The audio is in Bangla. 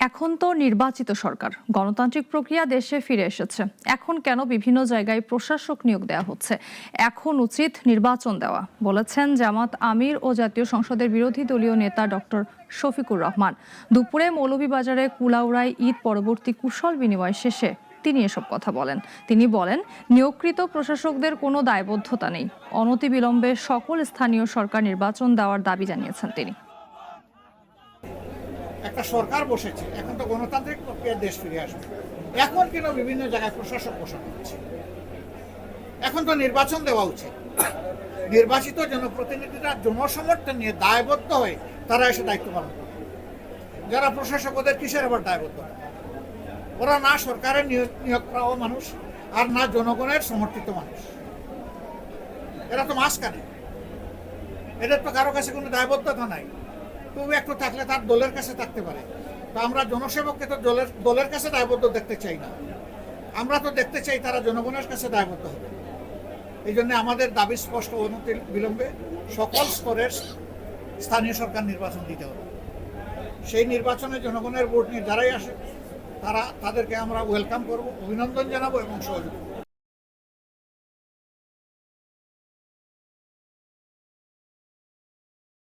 এখন তো নির্বাচিত সরকার, গণতান্ত্রিক প্রক্রিয়া দেশে ফিরে এসেছে। এখন কেন বিভিন্ন জায়গায় প্রশাসক নিয়োগ দেওয়া হচ্ছে? এখন উচিত নির্বাচন দেওয়া, বলেছেন জামাত আমির ও জাতীয় সংসদের বিরোধী দলীয় নেতা ডক্টর শফিকুর রহমান। দুপুরে মৌলভীবাজারে কুলাউড়ায় ঈদ পরবর্তী কুশল বিনিময় শেষে তিনি এসব কথা বলেন। তিনি বলেন, নিয়োগকৃত প্রশাসকদের কোনো দায়বদ্ধতা নেই। অনতিবিলম্বে সকল স্থানীয় সরকার নির্বাচন দেওয়ার দাবি জানিয়েছেন তিনি। একটা সরকার বসেছে, এখন তো গণতান্ত্রিক প্রক্রিয়া দেশ ফিরে আসবে। এখন কেন বিভিন্ন জায়গায় প্রশাসক বসানো হচ্ছে? এখন তো নির্বাচন দেওয়া উচিত। নির্বাচিত জনপ্রতিনিধিরা জনসমর্থন নিয়ে দায়বদ্ধ হয়ে তারা এসে দায়িত্ব পালন করবে। যারা প্রশাসক ওদের কিসের আবার দায়বদ্ধ? ওরা না সরকারের নিয়োগ পাওয়া মানুষ, আর না জনগণের সমর্থিত মানুষ। এরা তো মাঝখানে, এদের তো কারো কাছে কোনো দায়বদ্ধতা নাই। তবু একটু থাকলে তার দলের কাছে থাকতে পারে। তো আমরা জনসেবককে তো দলের কাছে দায়বদ্ধ দেখতে চাই না। আমরা তো দেখতে চাই তারা জনগণের কাছে দায়বদ্ধ হবে। এই জন্য আমাদের দাবি স্পষ্ট, অনতি বিলম্বে সকল স্তরের স্থানীয় সরকার নির্বাচন দিতে হবে। সেই নির্বাচনে জনগণের ভোট নিয়ে যারাই আসে তাদেরকে আমরা ওয়েলকাম করব, অভিনন্দন জানাবো এবং সহযোগিতা।